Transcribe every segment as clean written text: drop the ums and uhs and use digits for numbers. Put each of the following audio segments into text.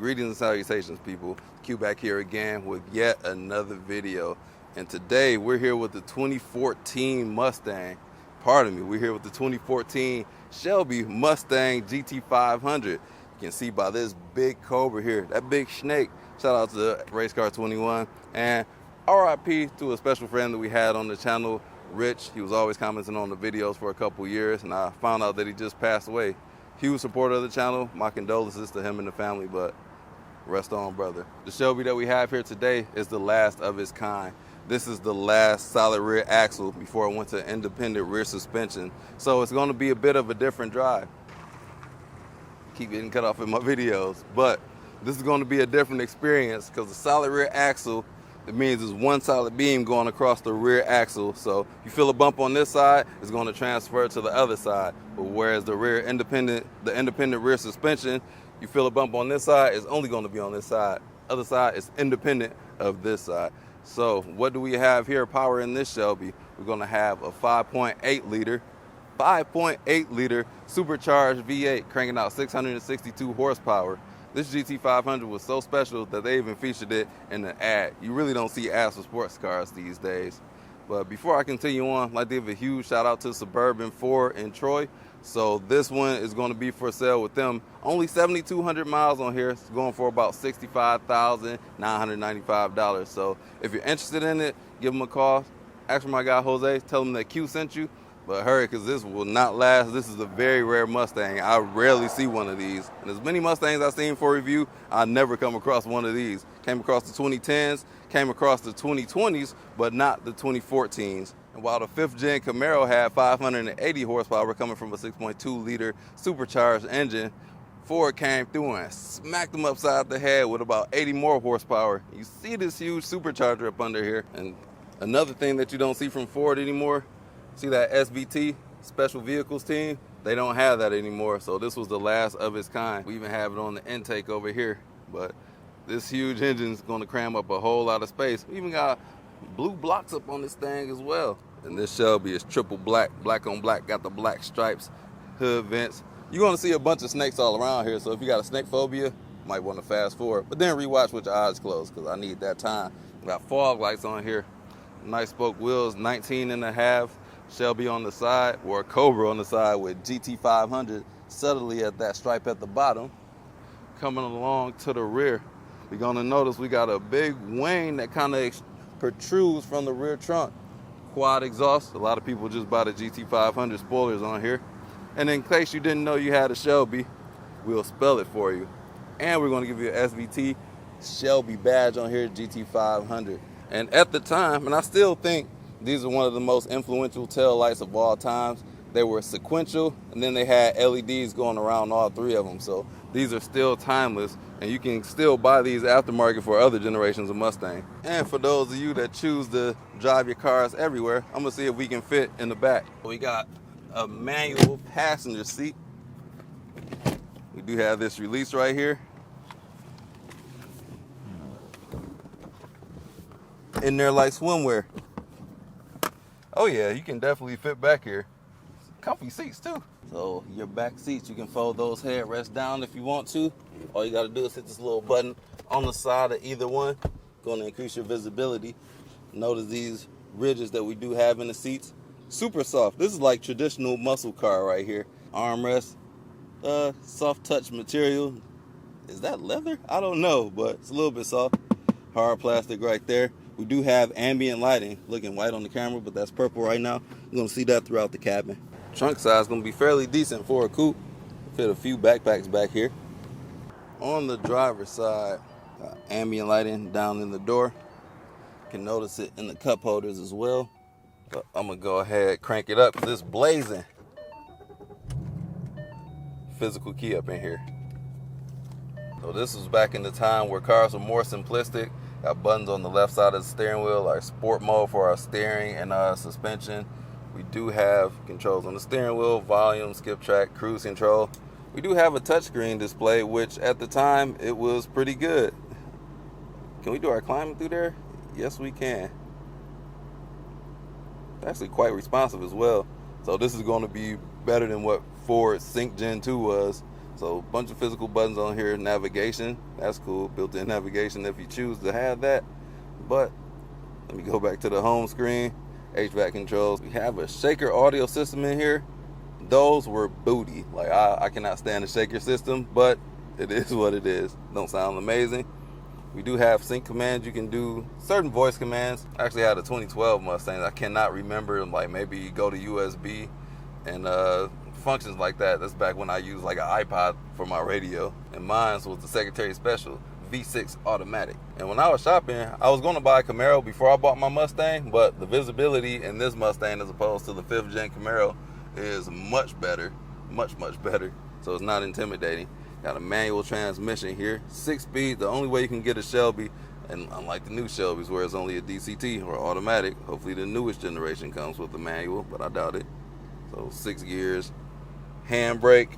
Greetings and salutations, people. Q back here again with yet another video. And today we're here with the 2014 Mustang. Pardon me, we're here with the 2014 Shelby Mustang GT500. You can see by this big cobra here, that big snake. Shout out to Race Car 21. And RIP to a special friend that we had on the channel, Rich. He was always commenting on the videos for a couple years, and I found out that he just passed away. Huge supporter of the channel. My condolences to him and the family, but rest on, brother. The Shelby that we have here today is the last of its kind. This is the last solid rear axle before it went to independent rear suspension. So it's going to be a bit of a different drive. Keep getting cut off in my videos, but this is going to be a different experience because the solid rear axle, it means it's one solid beam going across the rear axle. So you feel a bump on this side, it's going to transfer to the other side. But whereas the independent rear suspension, you feel a bump on this side, it's only going to be on this side. Other side is independent of this side. So what do we have here power in this Shelby? We're going to have a 5.8 liter supercharged V8 cranking out 662 horsepower. This GT500 was so special that they even featured it in the ad. You really don't see ads for sports cars these days. But before I continue on, I'd like to give a huge shout out to Suburban Ford in Troy. So this one is going to be for sale with them. Only 7,200 miles on here. It's going for about $65,995. So if you're interested in it, give them a call. Ask for my guy Jose. Tell him that Q sent you. But hurry, because this will not last. This is a very rare Mustang. I rarely see one of these. And as many Mustangs I've seen for review, I never come across one of these. Came across the 2010s, came across the 2020s, but not the 2014s. And while the 5th gen Camaro had 580 horsepower coming from a 6.2 liter supercharged engine, Ford came through and smacked them upside the head with about 80 more horsepower. You see this huge supercharger up under here. And another thing that you don't see from Ford anymore, see that SVT, Special Vehicles team? They don't have that anymore, so this was the last of its kind. We even have it on the intake over here, but this huge engine's gonna cram up a whole lot of space. We even got blue blocks up on this thing as well. And this Shelby is triple black, black on black, got the black stripes, hood vents. You're gonna see a bunch of snakes all around here, so if you got a snake phobia, you might wanna fast forward, but then rewatch with your eyes closed, because I need that time. We got fog lights on here, nice spoke wheels, 19.5. Shelby on the side, or a Cobra on the side with GT500 subtly at that stripe at the bottom. Coming along to the rear, we're gonna notice we got a big wing that kind of protrudes from the rear trunk. Quad exhaust. A lot of people just buy the GT500 spoilers on here. And in case you didn't know you had a Shelby, we'll spell it for you. And we're gonna give you an SVT Shelby badge on here, GT500. And at the time, and I still think these are one of the most influential tail lights of all times. They were sequential, and then they had LEDs going around all three of them. So these are still timeless, and you can still buy these aftermarket for other generations of Mustang. And for those of you that choose to drive your cars everywhere, I'm gonna see if we can fit in the back. We got a manual passenger seat. We do have this release right here. In there like swimwear. Oh yeah, you can definitely fit back here. Comfy seats too. So your back seats, you can fold those headrests down if you want to. All you gotta do is hit this little button on the side of either one. Gonna increase your visibility. Notice these ridges that we do have in the seats. Super soft. This is like traditional muscle car right here. Armrest, soft touch material. Is that leather? I don't know, but it's a little bit soft. Hard plastic right there. We do have ambient lighting, looking white on the camera, but that's purple right now. You're gonna see that throughout the cabin. Trunk size gonna be fairly decent for a coupe. Fit a few backpacks back here. On the driver's side, ambient lighting down in the door. You can notice it in the cup holders as well. But I'm gonna go ahead, crank it up, 'cause it's blazing. Physical key up in here. So this was back in the time where cars were more simplistic. Got buttons on the left side of the steering wheel, our sport mode for our steering and suspension. We do have controls on the steering wheel, volume, skip track, cruise control. We do have a touchscreen display, which at the time, it was pretty good. Can we do our climbing through there? Yes, we can. It's actually quite responsive as well. So this is going to be better than what Ford Sync Gen 2 was. So a bunch of physical buttons on here. Navigation, that's cool. Built-in navigation if you choose to have that. But let me go back to the home screen. HVAC controls. We have a shaker audio system in here. Those were booty. Like I cannot stand the shaker system, but it is what it is. Don't sound amazing. We do have sync commands. You can do certain voice commands. I actually had a 2012 Mustang. I cannot remember, like maybe you go to USB and functions like that. That's back when I used like an iPod for my radio. And mine was the Secretary Special V6 automatic. And when I was shopping, I was going to buy a Camaro before I bought my Mustang, but the visibility in this Mustang as opposed to the 5th gen Camaro is much better, much better. So it's not intimidating. Got a manual transmission here, 6-speed. The only way you can get a Shelby, and unlike the new Shelbys where it's only a DCT or automatic, hopefully the newest generation comes with the manual, but I doubt it. So 6 gears, handbrake,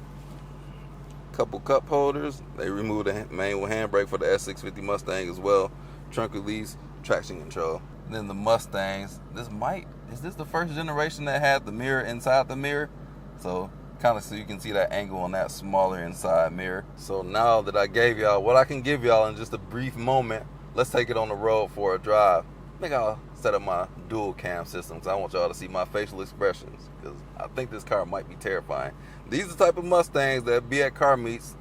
couple cup holders. They removed the manual handbrake for the S650 Mustang as well. Trunk release, traction control. And then the Mustangs, is this the first generation that had the mirror inside the mirror? So kind of so you can see that angle on that smaller inside mirror. So now that I gave y'all what I can give y'all in just a brief moment, let's take it on the road for a drive. I think I'll set up my dual cam system because I want y'all to see my facial expressions, because I think this car might be terrifying. These are the type of Mustangs that be at car meets.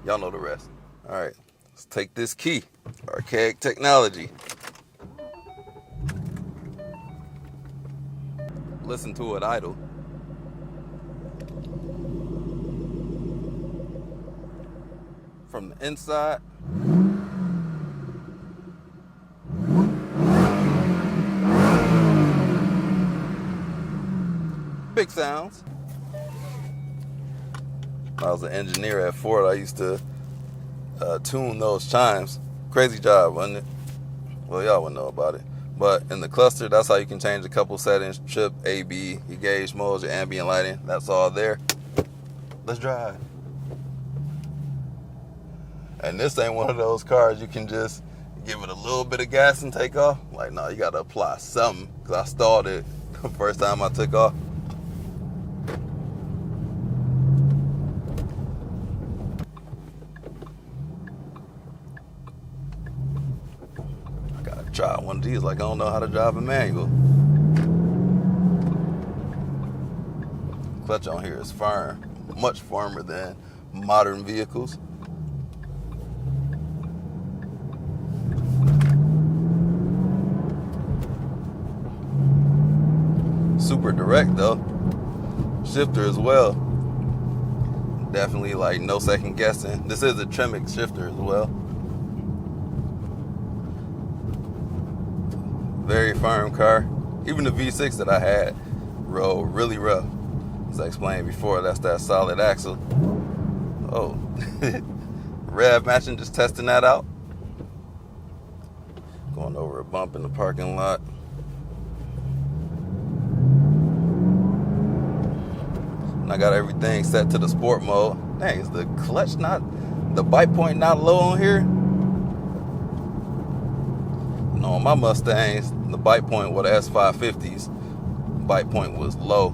Y'all know the rest. All right, let's take this key. Archaic technology. Listen to it idle. From the inside, big sounds. When I was an engineer at Ford, I used to tune those chimes. Crazy job, wasn't it? Well, y'all wouldn't know about it. But in the cluster, that's how you can change a couple settings. Trip, AB, your gauge modes, your ambient lighting. That's all there. Let's drive. And this ain't one of those cars you can just give it a little bit of gas and take off. Like, no, you got to apply something, because I stalled it the first time I took off. I got to try one of these. Like, I don't know how to drive a manual. Clutch on here is firm, much firmer than modern vehicles. Super direct though. Shifter as well. Definitely like no second guessing. This is a Tremec shifter as well. Very firm car. Even the V6 that I had rode really rough. As I explained before, that's that solid axle. Oh, rev matching, just testing that out. Going over a bump in the parking lot. I got everything set to the sport mode. Dang, is the clutch not, the bite point not low on here? No, on my Mustangs, the bite point with the S550s, bite point was low.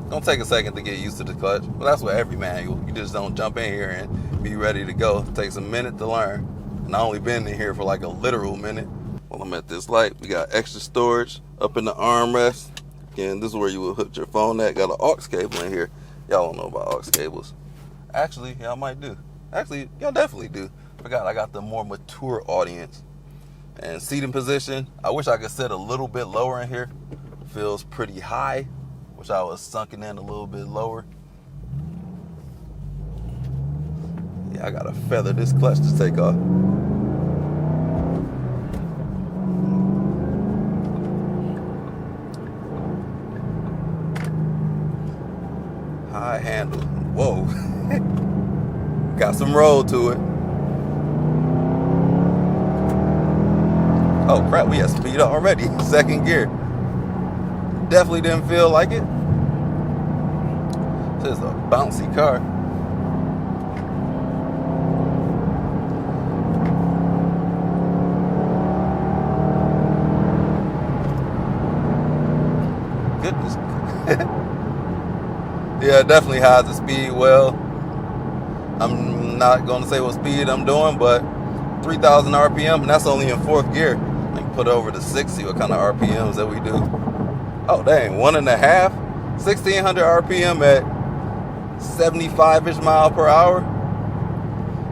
Gonna take a second to get used to the clutch, but that's with every manual. You just don't jump in here and be ready to go. It takes a minute to learn. And I only been in here for like a literal minute. While I'm at this light, we got extra storage up in the armrest. Again, this is where you will hook your phone at. Got an aux cable in here. Y'all don't know about aux cables. Actually, y'all might do. Actually, y'all definitely do. Forgot I got the more mature audience. And seating position, I wish I could sit a little bit lower in here. Feels pretty high. Wish I was sunken in a little bit lower. Yeah, I gotta feather this clutch to take off. High handle. Whoa. Got some roll to it. Oh crap, we at speed already. Second gear. Definitely didn't feel like it. This is a bouncy car. Goodness. Yeah, it definitely hides the speed well. I'm not going to say what speed I'm doing, but 3,000 RPM, and that's only in 4th gear. I can put it over to 6, see what kind of RPMs that we do. Oh, dang, 1.5, 1,600 RPM at 75-ish mile per hour.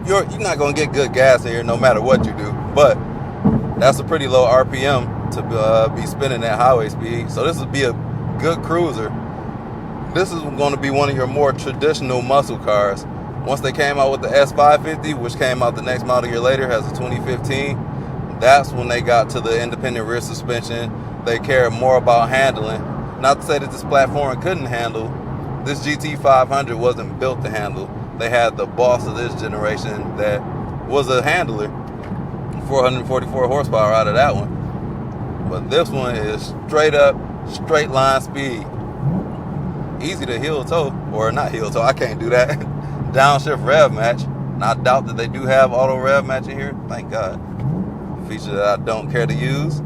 You're not going to get good gas in here no matter what you do, but that's a pretty low RPM to be spinning at highway speed. So this would be a good cruiser. This is going to be one of your more traditional muscle cars. Once they came out with the S550, which came out the next model year later, has a 2015, that's when they got to the independent rear suspension. They cared more about handling. Not to say that this platform couldn't handle. This GT500 wasn't built to handle. They had the boss of this generation that was a handler. 444 horsepower out of that one. But this one is straight up, straight line speed. Easy to heel toe, or not heel toe, I can't do that. Downshift rev match. And I doubt that they do have auto rev match in here. Thank God. Feature that I don't care to use.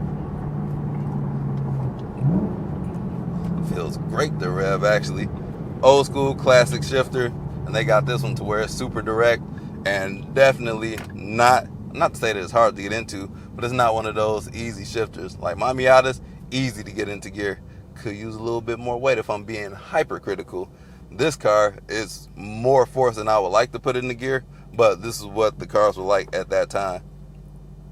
Feels great to rev, actually. Old school classic shifter, and they got this one to where it's super direct and definitely not to say that it's hard to get into, but it's not one of those easy shifters. Like my Miata's, easy to get into gear. Could use a little bit more weight if I'm being hypercritical. This car is more force than I would like to put into gear, but this is what the cars were like at that time.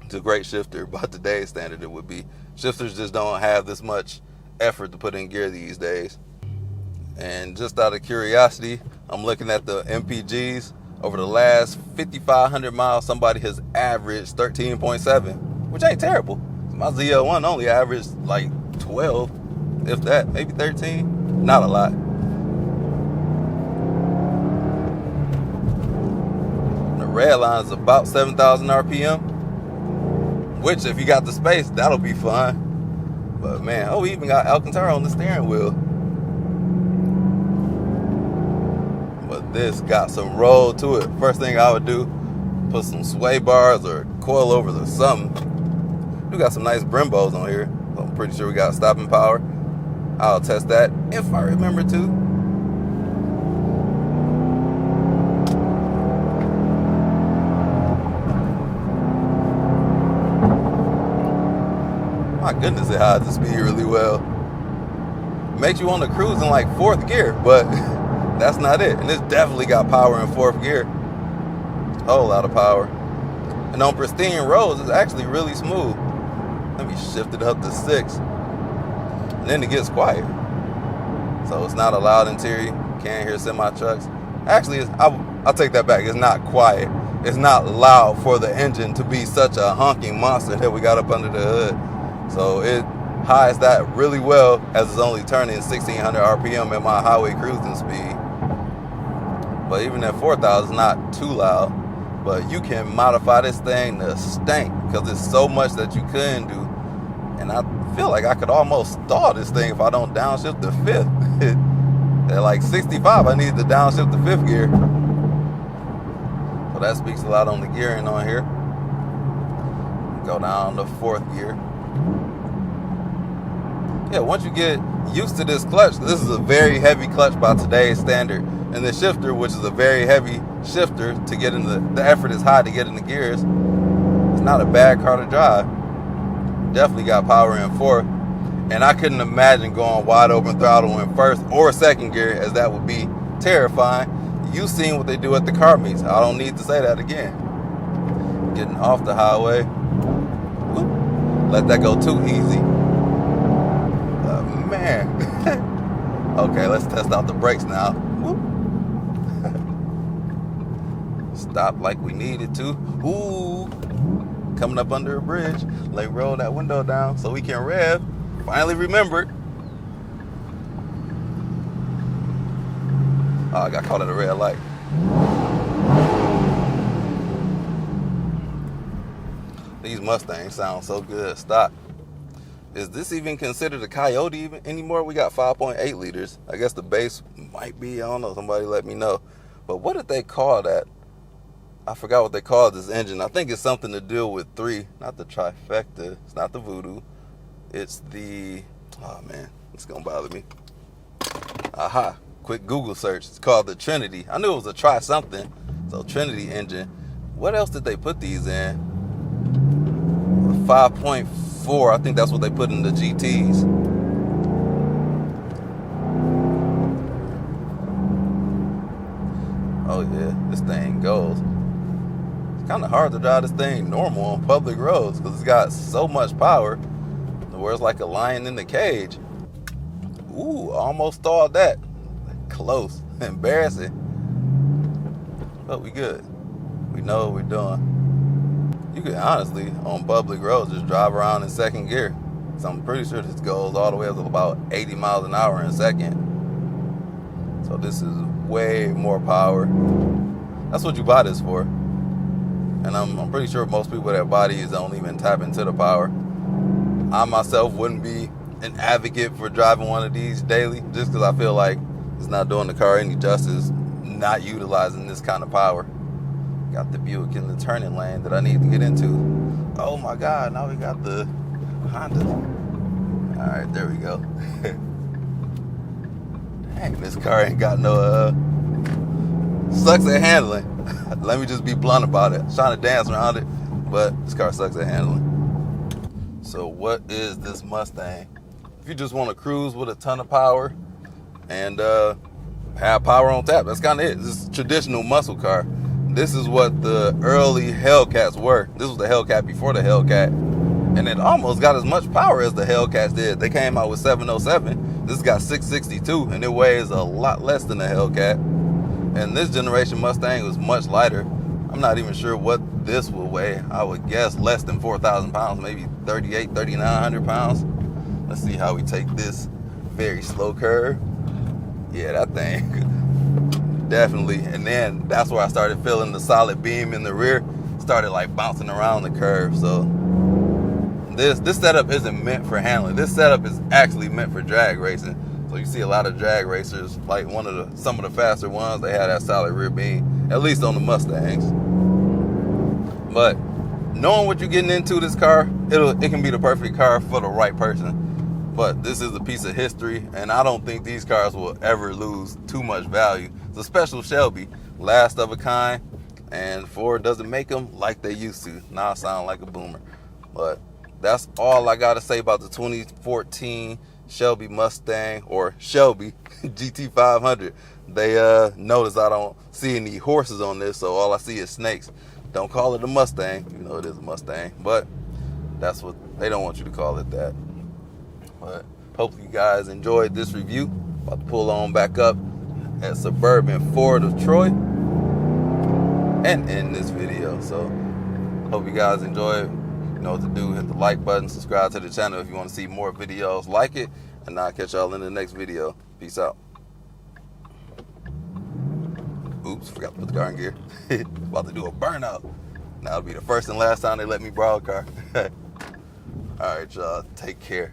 It's a great shifter. By today's standard, it would be. Shifters just don't have this much effort to put in gear these days. And just out of curiosity, I'm looking at the MPGs. Over the last 5,500 miles, somebody has averaged 13.7, which ain't terrible. My ZL1 only averaged like 12, if that, maybe 13. Not a lot. The red line is about 7,000 RPM, which if you got the space, that'll be fun. But man, oh, we even got Alcantara on the steering wheel. But this got some roll to it. First thing I would do, put some sway bars or coilovers or something. We got some nice Brembos on here. I'm pretty sure we got stopping power. I'll test that if I remember to. My goodness, it hides the speed really well. Makes you want to cruise in like 4th gear, but that's not it. And it's definitely got power in 4th gear. A whole lot of power. And on pristine roads, it's actually really smooth. Let me shift it up to 6. And then it gets quiet. So it's not a loud interior. Can't hear semi-trucks. Actually, I'll take that back. It's not quiet. It's not loud for the engine to be such a honking monster that we got up under the hood. So it hides that really well, as it's only turning 1,600 RPM at my highway cruising speed. But even at 4,000, it's not too loud. But you can modify this thing to stank because it's so much that you couldn't do. And I feel like I could almost stall this thing if I don't downshift to 5th. At like 65, I need to downshift to 5th gear. So that speaks a lot on the gearing on here. Go down to 4th gear. Yeah, once you get used to this clutch, this is a very heavy clutch by today's standard. And the shifter, which is a very heavy shifter to get in the effort is high to get in the gears. It's not a bad car to drive. Definitely got power in 4th. And I couldn't imagine going wide open throttle in 1st or 2nd gear, as that would be terrifying. You've seen what they do at the car meets. I don't need to say that again. Getting off the highway. Whoop. Let that go too easy. Man. Okay, let's test out the brakes now. Whoop. Stop like we needed to. Ooh. Coming up under a bridge. Let roll that window down so we can rev. Finally remembered. Oh, I got caught at a red light. These Mustangs sound so good. Stop. Is this even considered a Coyote anymore? We got 5.8 liters. I guess the base might be. I don't know. Somebody let me know. But what did they call that? I forgot what they called this engine. I think it's something to do with 3. Not the trifecta. It's not the voodoo. It's the... Oh, man. It's going to bother me. Aha. quick Google search. It's called the Trinity. I knew it was a try something. So Trinity engine. What else did they put these in? 5.4. I think that's what they put in the GTs. Oh yeah, this thing goes. It's kind of hard to drive this thing normal on public roads because it's got so much power. Where it's like a lion in the cage. Ooh, almost stalled that. Close. Embarrassing. But we good. We know what we're doing. You can honestly, on public roads, just drive around in second gear. So I'm pretty sure this goes all the way up to about 80 miles an hour in a second. So this is way more power. That's what you buy this for. And I'm pretty sure most people that buy these don't even tap into the power. I myself wouldn't be an advocate for driving one of these daily just because I feel like it's not doing the car any justice, not utilizing this kind of power. Got the Buick in the turning lane that I need to get into. Oh my God, now we got the Honda. All right, there we go. Dang, this car ain't got no, sucks at handling. Let me just be blunt about it. I'm trying to dance around it, but this car sucks at handling. So what is this Mustang? If you just want to cruise with a ton of power and have power on tap, that's kind of it. This is a traditional muscle car. This is what the early Hellcats were. This was the Hellcat before the Hellcat. And it almost got as much power as the Hellcats did. They came out with 707. This got 662, and it weighs a lot less than the Hellcat. And this generation Mustang was much lighter. I'm not even sure what this will weigh. I would guess less than 4,000 pounds, maybe 3,900 pounds. Let's see how we take this very slow curve. Yeah, that thing, definitely. And then that's where I started feeling the solid beam in the rear. Started like bouncing around the curve. So this setup isn't meant for handling. This setup is actually meant for drag racing. So you see a lot of drag racers, like some of the faster ones, they have that solid rear beam, at least on the Mustangs. But knowing what you're getting into this car, it can be the perfect car for the right person. But this is a piece of history, and I don't think these cars will ever lose too much value. It's a special Shelby, last of a kind, and Ford doesn't make them like they used to. Now I sound like a boomer. But that's all I got to say about the 2014 Shelby Mustang, or Shelby GT500. They notice I don't see any horses on this, so all I see is snakes. Don't call it a Mustang. You know it is a Mustang, but that's what they don't want you to call it that. But hopefully you guys enjoyed this review. About to pull on back up at Suburban Ford of Troy and end this video. So hope you guys enjoy it. You know what to do. Hit the like button, subscribe to the channel if you want to see more videos like it, and I'll catch y'all in the next video. Peace out. Oops, forgot to put the car in gear. About to do a burnout. Now it'll be the first and last time they let me borrow a car. All right, y'all, take care.